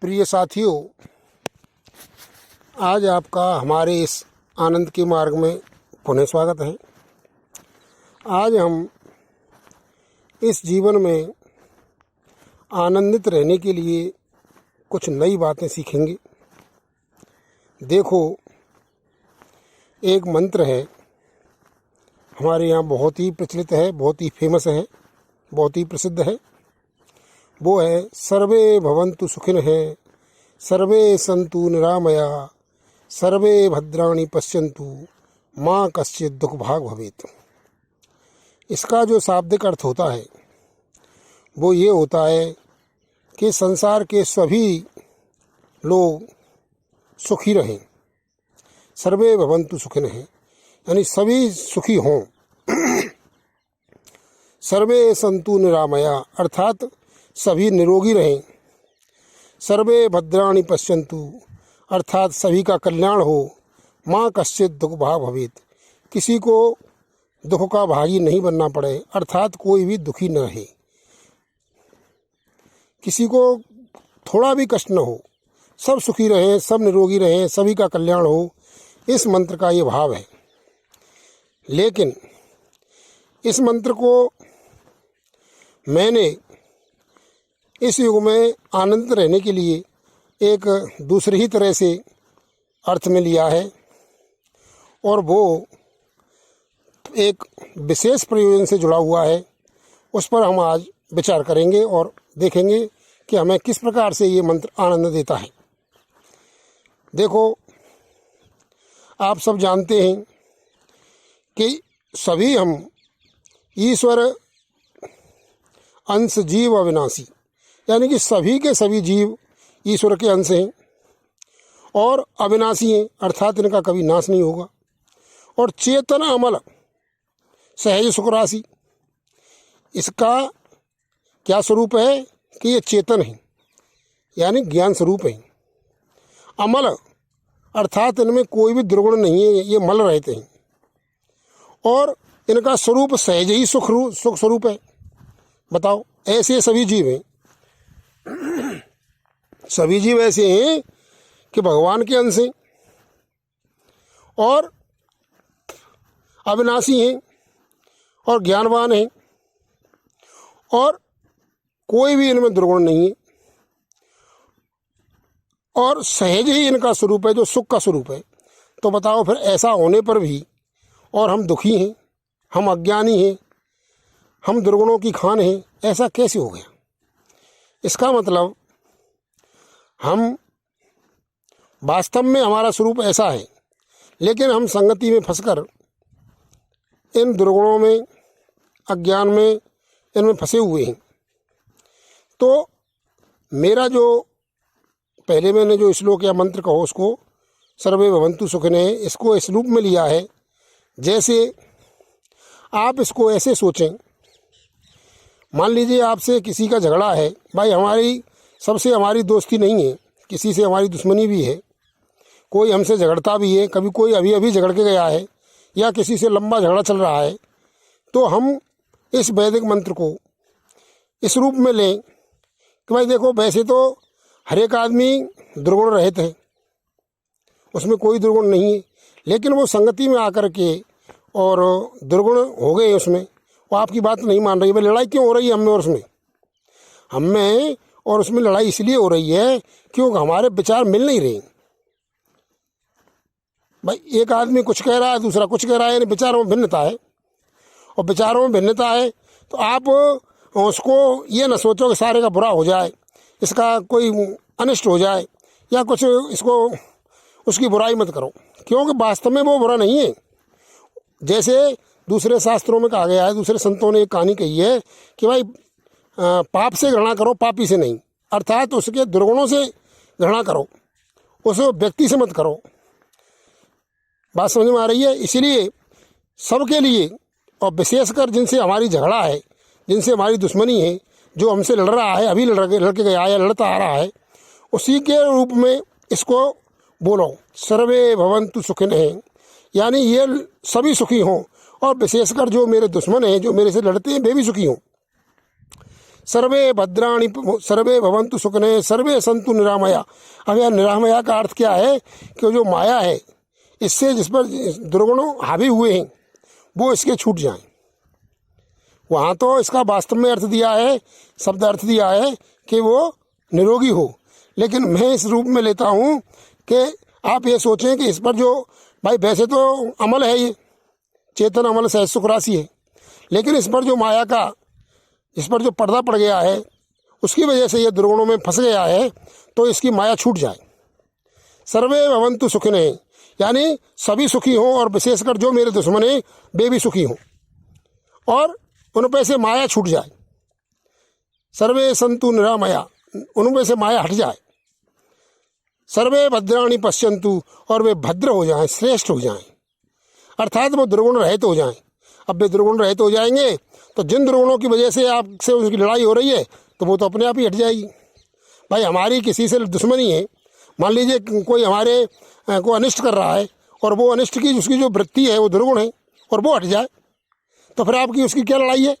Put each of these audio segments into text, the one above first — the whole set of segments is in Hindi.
प्रिय साथियों, आज आपका हमारे इस आनंद के मार्ग में पुनः स्वागत है। आज हम इस जीवन में आनंदित रहने के लिए कुछ नई बातें सीखेंगे। देखो, एक मंत्र है हमारे यहाँ, बहुत ही प्रचलित है, बहुत ही फेमस है, बहुत ही प्रसिद्ध है। वो है सर्वे भवन्तु सुखिनः, सर्वे सन्तु निरामया, सर्वे भद्राणि पश्यन्तु, माँ कश्चित् दुख भाग भवेत्। इसका जो शाब्दिक अर्थ होता है वो ये होता है कि संसार के सभी लोग सुखी रहें। सर्वे भवन्तु सुखिनः यानी सभी सुखी हों। सर्वे सन्तु निरामया अर्थात सभी निरोगी रहें। सर्वे भद्राणि पश्यन्तु अर्थात सभी का कल्याण हो। माँ कश्चित् दुख भाग भवेत् किसी को दुख का भागी नहीं बनना पड़े, अर्थात कोई भी दुखी न रहे, किसी को थोड़ा भी कष्ट न हो, सब सुखी रहें, सब निरोगी रहें, सभी का कल्याण हो। इस मंत्र का ये भाव है। लेकिन इस मंत्र को मैंने इस युग में आनंदित रहने के लिए एक दूसरी ही तरह से अर्थ में लिया है, और वो एक विशेष प्रयोजन से जुड़ा हुआ है। उस पर हम आज विचार करेंगे और देखेंगे कि हमें किस प्रकार से ये मंत्र आनंद देता है। देखो, आप सब जानते हैं कि सभी हम ईश्वर अंश जीव अविनाशी, यानी कि सभी के सभी जीव ईश्वर के अंश हैं और अविनाशी हैं, अर्थात इनका कभी नाश नहीं होगा। और चेतन अमल सहज सुख राशि, इसका क्या स्वरूप है कि ये चेतन है, यानी ज्ञान स्वरूप है। अमल अर्थात इनमें कोई भी दुर्गुण नहीं है, ये मल रहते हैं। और इनका स्वरूप सहज ही सुख स्वरूप है। बताओ, ऐसे सभी जीव हैं। सभी जीव ऐसे हैं कि भगवान के अंश हैं और अविनाशी हैं और ज्ञानवान हैं, और कोई भी इनमें दुर्गुण नहीं है, और सहज ही इनका स्वरूप है, जो सुख का स्वरूप है। तो बताओ, फिर ऐसा होने पर भी और हम दुखी हैं, हम अज्ञानी हैं, हम दुर्गुणों की खान हैं, ऐसा कैसे हो गया? इसका मतलब हम वास्तव में हमारा स्वरूप ऐसा है, लेकिन हम संगति में फंसकर इन दुर्गुणों में, अज्ञान में, इनमें फंसे हुए हैं। तो मेरा जो पहले मैंने जो श्लोक या मंत्र कहो उसको सर्वे भवन्तु सुखिनः, इसको इस रूप में लिया है जैसे आप इसको ऐसे सोचें। मान लीजिए आपसे किसी का झगड़ा है, भाई हमारी सबसे हमारी दोस्ती नहीं है, किसी से हमारी दुश्मनी भी है, कोई हमसे झगड़ता भी है, कभी कोई अभी अभी झगड़ के गया है या किसी से लंबा झगड़ा चल रहा है। तो हम इस वैदिक मंत्र को इस रूप में लें कि भाई देखो, वैसे तो हर एक आदमी दुर्गुण रहित है, उसमें कोई दुर्गुण नहीं है, लेकिन वो संगति में आकर के और दुर्गुण हो गए उसमें, वो आपकी बात नहीं मान रही। भाई लड़ाई क्यों हो रही है हम में और उसमें लड़ाई इसलिए हो रही है क्योंकि हमारे विचार मिल नहीं रहे। भाई एक आदमी कुछ कह रहा है, दूसरा कुछ कह रहा है, यानी विचारों में भिन्नता है। और विचारों में भिन्नता है तो आप उसको ये न सोचो कि सारे का बुरा हो जाए, इसका कोई अनिष्ट हो जाए या कुछ, इसको उसकी बुराई मत करो, क्योंकि वास्तव में वो बुरा नहीं है। जैसे दूसरे शास्त्रों में कहा गया है, दूसरे संतों ने एक कहानी कही है कि भाई पाप से घृणा करो, पापी से नहीं, अर्थात उसके दुर्गुणों से घृणा करो, उस व्यक्ति से मत करो। बात समझ में आ रही है? इसीलिए सबके लिए, और विशेषकर जिनसे हमारी झगड़ा है, जिनसे हमारी दुश्मनी है, जो हमसे लड़ रहा है, अभी लड़ के गया या लड़ता आ रहा है, उसी के रूप में इसको बोलो, सर्वे भवन्तु सुखिनः, यानी ये सभी सुखी हों, और विशेषकर जो मेरे दुश्मन हैं, जो मेरे से लड़ते हैं, वे भी सुखी हों। सर्वे भद्राणि सर्वे भवन्तु सुखिनः सर्वे सन्तु निरामया। अब यह निरामया का अर्थ क्या है कि जो माया है इससे जिस पर दुर्गुणों हावी हुए हैं वो इसके छूट जाएं। वहाँ तो इसका वास्तव में अर्थ दिया है, शब्द अर्थ दिया है कि वो निरोगी हो, लेकिन मैं इस रूप में लेता हूँ कि आप ये सोचें कि इस पर जो भाई वैसे तो अमल है, ये चेतन अमल सहज सुख राशि है, लेकिन इस पर जो माया का इस पर जो पर्दा पड़ गया है उसकी वजह से ये दुर्गुणों में फंस गया है, तो इसकी माया छूट जाए। सर्वे भवन्तु सुखिनः यानी सभी सुखी हों, और विशेषकर जो मेरे दुश्मन हैं वे भी सुखी हों और उन पर से माया छूट जाए। सर्वे सन्तु निरामया, उनमें से माया हट जाए। सर्वे भद्राणि पश्यन्तु और वे भद्र हो जाएं, श्रेष्ठ हो जाएं, अर्थात वो दुर्गुण रहित हो जाएं। अब वे दुर्गुण रहित हो जाएंगे तो जिन दुर्गुणों की वजह से आपसे उनकी लड़ाई हो रही है तो वो तो अपने आप ही हट जाएगी। भाई हमारी किसी से दुश्मनी है, मान लीजिए कोई हमारे को अनिष्ट कर रहा है और वो अनिष्ट की उसकी जो वृत्ति है वो दुर्गुण है और वो हट जाए, तो फिर आपकी उसकी क्या लड़ाई है?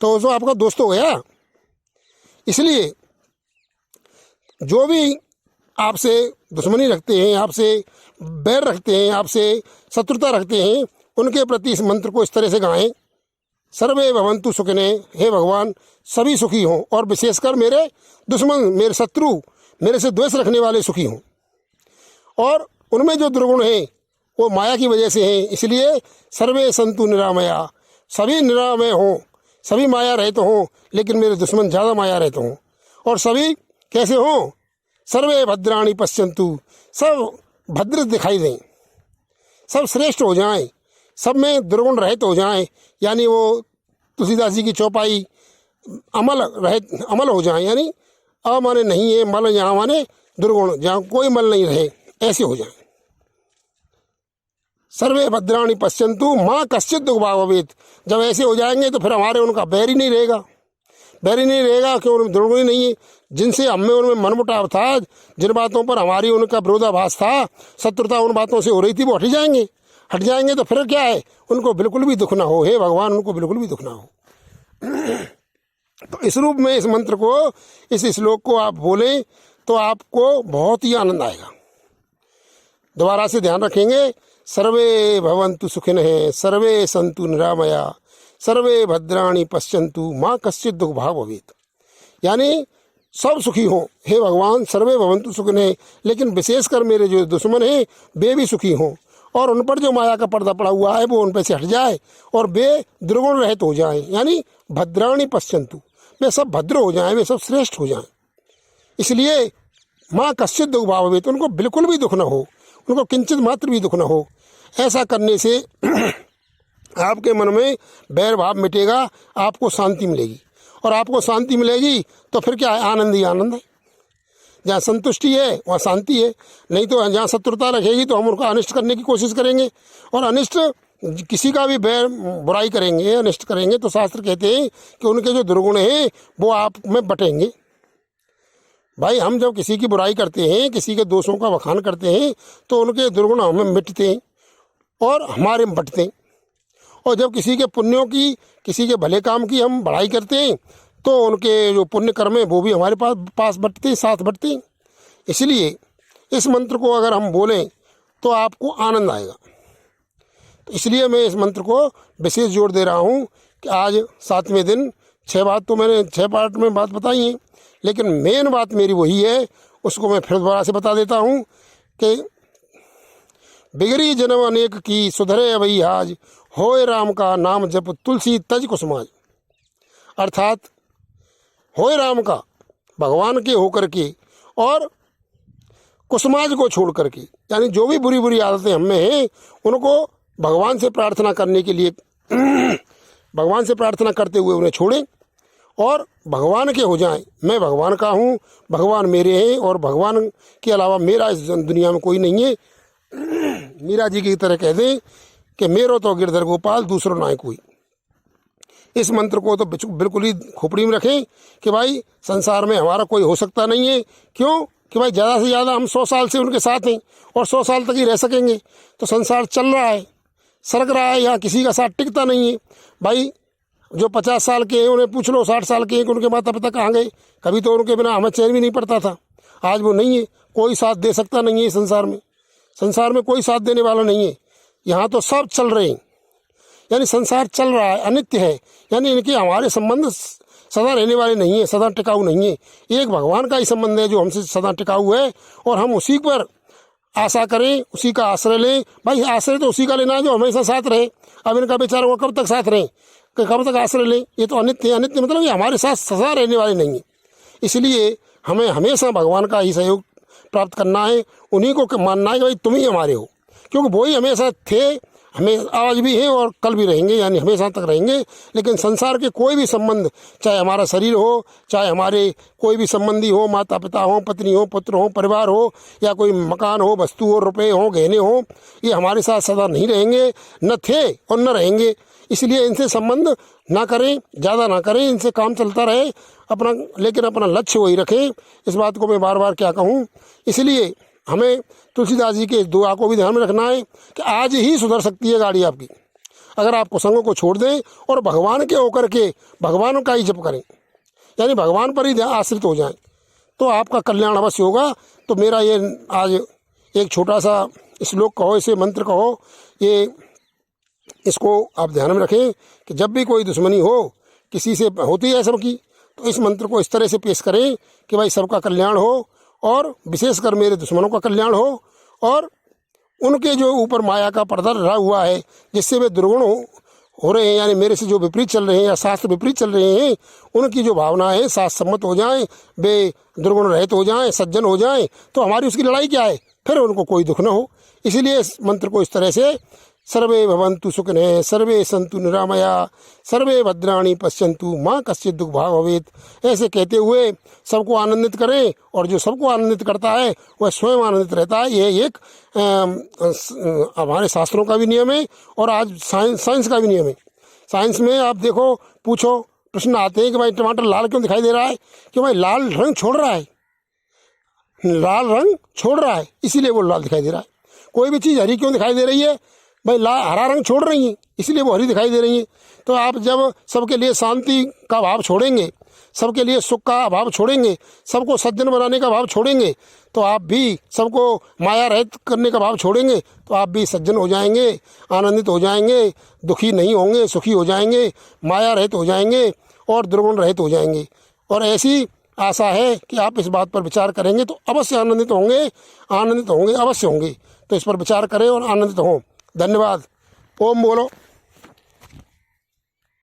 तो जो आपका दोस्त हो गया। इसलिए जो भी आपसे दुश्मनी रखते हैं, आपसे बैर रखते हैं, आपसे शत्रुता रखते हैं, उनके प्रति इस मंत्र को इस तरह से गाएं, सर्वे भवन्तु सुखिनः, हे भगवान सभी सुखी हों और विशेषकर मेरे दुश्मन, मेरे शत्रु, मेरे से द्वेष रखने वाले सुखी हों, और उनमें जो दुर्गुण हैं वो माया की वजह से हैं। इसलिए सर्वे सन्तु निरामया, सभी निरामय हों, सभी माया रहित हों, लेकिन मेरे दुश्मन ज़्यादा माया रहित हों। और सभी कैसे हों? सर्वे भद्राणि पश्यन्तु, सब भद्र दिखाई दें, सब श्रेष्ठ हो जाएं, सब में दुर्गुण रहित हो जाएं, यानी वो तुलसीदास जी की चौपाई अमल रहित, अमल हो जाएं, यानी अ माने नहीं है, मल यहाँ माने दुर्गुण, जहाँ कोई मल नहीं रहे, ऐसे हो जाएं। सर्वे भद्राणि पश्यन्तु माँ कश्चित् दुर्भाग् भवेत्। जब ऐसे हो जाएंगे तो फिर हमारे उनका बैर ही नहीं रहेगा, बैर ही नहीं रहेगा, क्यों? उनमें दुर्गुण ही नहीं है। जिनसे हमें उनमें मनमुटाव था, जिन बातों पर हमारी उनका विरोधाभास था, शत्रुता उन बातों से हो रही थी, वो हट जाएंगे। हट जाएंगे तो फिर क्या है? उनको बिल्कुल भी दुख ना हो। हे भगवान, उनको बिल्कुल भी दुख ना हो। तो इस रूप में इस मंत्र को, इस श्लोक को आप बोलें तो आपको बहुत ही आनंद आएगा। दोबारा से ध्यान रखेंगे, सर्वे भवन्तु सुखिनः सर्वे सन्तु निरामया सर्वे भद्राणि पश्यन्तु माँ कश्चित् दुर्भाग् भवेत्। यानी सब सुखी हों, हे भगवान सर्वे भवन्तु सुखिनः, लेकिन विशेषकर मेरे जो दुश्मन हैं वे भी सुखी हों, और उन पर जो माया का पर्दा पड़ा हुआ है वो उन पर से हट जाए और वे दुर्गुण रहित हो जाएं, यानी भद्राणि पश्यन्तु, वे सब भद्र हो जाएं, वे सब श्रेष्ठ हो जाएं। इसलिए माँ कश्चित् दुर्भाग् भवेत्, उनको बिल्कुल भी दुख न हो, उनको किंचित मात्र भी दुख न हो। ऐसा करने से आपके मन में बैर भाव मिटेगा, आपको शांति मिलेगी, और आपको शांति मिलेगी तो फिर क्या है? आनंद ही आनंद है। जहाँ संतुष्टि है वहाँ शांति है, नहीं तो जहाँ शत्रुता रखेगी तो हम उनका अनिष्ट करने की कोशिश करेंगे, और अनिष्ट किसी का भी बैर बुराई करेंगे, अनिष्ट करेंगे, तो शास्त्र कहते हैं कि उनके जो दुर्गुण हैं वो आप में बटेंगे। भाई हम जब किसी की बुराई करते हैं, किसी के दोषों का बखान करते हैं, तो उनके दुर्गुण हमें मिटते हैं और हमारे में बटते हैं, और जब किसी के पुण्यों की, किसी के भले काम की हम बढ़ाई करते हैं तो उनके जो पुण्य कर्म है वो भी हमारे पास बटते हैं, साथ बटते हैं। इसलिए इस मंत्र को अगर हम बोलें तो आपको आनंद आएगा। तो इसलिए मैं इस मंत्र को विशेष जोर दे रहा हूँ कि आज 7वें दिन 6 बात तो मैंने 6 पार्ट में बात बताई है, लेकिन मेन बात मेरी वही है, उसको मैं फिर दोबारा से बता देता हूँ कि बिगड़ी जन्म अनेक की सुधरे अवई आज होए राम का नाम जप तुलसी तज कुसुमाज। अर्थात होए राम का, भगवान के होकर के, और कुसुमाज को छोड़ करके, यानी जो भी बुरी बुरी आदतें हम में हैं उनको भगवान से प्रार्थना करने के लिए भगवान से प्रार्थना करते हुए उन्हें छोड़ें और भगवान के हो जाएं। मैं भगवान का हूँ, भगवान मेरे हैं, और भगवान के अलावा मेरा इस दुनिया में कोई नहीं है। मीरा जी की तरह कह दें कि मेरो तो गिरधर गोपाल दूसरों ना कोई। इस मंत्र को तो बिल्कुल ही खोपड़ी में रखें कि भाई संसार में हमारा कोई हो सकता नहीं है। क्यों? कि भाई ज़्यादा से ज़्यादा हम 100 साल से उनके साथ हैं और 100 साल तक ही रह सकेंगे। तो संसार चल रहा है, सरक रहा है, यहाँ किसी का साथ टिकता नहीं है। भाई जो 50 साल के हैं उन्हें पूछ लो, 60 साल के हैं कि उनके माता पिता कहाँ गए, कभी तो उनके बिना हमें चैन भी नहीं पड़ता था। आज वो नहीं है, कोई साथ दे सकता नहीं है संसार में कोई साथ देने वाला नहीं है। यहाँ तो सब चल रहे हैं, यानी संसार चल रहा है, अनित्य है, यानी इनके हमारे संबंध सदा रहने वाले नहीं है, सदा टिकाऊ नहीं है। एक भगवान का ही संबंध है जो हमसे सदा टिकाऊ है, और हम उसी पर आशा करें, उसी का आश्रय लें। भाई आश्रय तो उसी का लेना है जो हमेशा साथ रहे। अब इनका बेचारा वो कब तक साथ रहें, कब तक आश्रय लें? ये तो अनित्य है। अनित्य मतलब ये हमारे साथ सदा रहने वाले नहीं है। इसलिए हमें हमेशा भगवान का ही सहयोग प्राप्त करना है, उन्हीं को मानना है कि भाई तुम ही हमारे हो, क्योंकि वो ही हमेशा थे, हमें आज भी हैं और कल भी रहेंगे, यानी हमेशा तक रहेंगे। लेकिन संसार के कोई भी संबंध, चाहे हमारा शरीर हो, चाहे हमारे कोई भी संबंधी हो, माता पिता हो, पत्नी हो, पुत्र हो, परिवार हो, या कोई मकान हो, वस्तु हो, रुपए हो, गहने हो, ये हमारे साथ सदा नहीं रहेंगे, न थे और न रहेंगे। इसलिए इनसे संबंध ना करें, ज़्यादा ना करें, इनसे काम चलता रहे अपना, लेकिन अपना लक्ष्य वही रखें। इस बात को मैं बार बार क्या कहूँ। इसलिए हमें तुलसीदास जी के इस दुआ को भी ध्यान में रखना है कि आज ही सुधर सकती है गाड़ी आपकी, अगर आप कुसंगों को छोड़ दें और भगवान के होकर के भगवान का ही जप करें, यानी भगवान पर ही आश्रित हो जाएं, तो आपका कल्याण अवश्य होगा। तो मेरा ये आज एक छोटा सा श्लोक कहो, इसे मंत्र कहो, ये इसको आप ध्यान में रखें कि जब भी कोई दुश्मनी हो, किसी से होती है सबकी, तो इस मंत्र को इस तरह से पेश करें कि भाई सबका कल्याण हो, और विशेषकर मेरे दुश्मनों का कल्याण हो, और उनके जो ऊपर माया का पर्दा रहा हुआ है जिससे वे दुर्गुण हो रहे हैं, यानी मेरे से जो विपरीत चल रहे हैं या शास्त्र विपरीत चल रहे हैं, उनकी जो भावनाएं शास्त्र सम्मत हो जाएं, वे दुर्गुण रहित हो जाएं, सज्जन हो जाएं, तो हमारी उसकी लड़ाई क्या है, फिर उनको कोई दुख न हो। इसलिए इस मंत्र को इस तरह से, सर्वे भवन्तु सुखिनः, सर्वे सन्तु निरामया, सर्वे भद्राणि पश्यन्तु माँ कश्चित् दुख भाग भवेत्, ऐसे कहते हुए सबको आनंदित करें, और जो सबको आनंदित करता है वह स्वयं आनंदित रहता है। यह एक हमारे शास्त्रों का भी नियम है, और आज साइंस का भी नियम है। साइंस में आप देखो, पूछो, प्रश्न आते हैं कि भाई टमाटर लाल क्यों दिखाई दे रहा है, कि भाई लाल रंग छोड़ रहा है, लाल रंग छोड़ रहा है, इसीलिए वो लाल दिखाई दे रहा है। कोई भी चीज़ हरी क्यों दिखाई दे रही है, भाई हरा रंग छोड़ रही है, इसलिए वो हरी दिखाई दे रही है। तो आप जब सबके लिए शांति का भाव छोड़ेंगे, सबके लिए सुख का भाव छोड़ेंगे, सबको सज्जन बनाने का भाव छोड़ेंगे, तो आप भी सबको माया रहित करने का भाव छोड़ेंगे, तो आप भी सज्जन हो जाएंगे, आनंदित हो जाएंगे, दुखी नहीं होंगे, सुखी हो जाएंगे, माया रहित हो जाएंगे और दुर्गुण रहित हो जाएंगे। और ऐसी आशा है कि आप इस बात पर विचार करेंगे तो अवश्य आनंदित होंगे, अवश्य होंगे। तो इस पर विचार करें और आनंदित हों। धन्यवाद। ओम बोलो।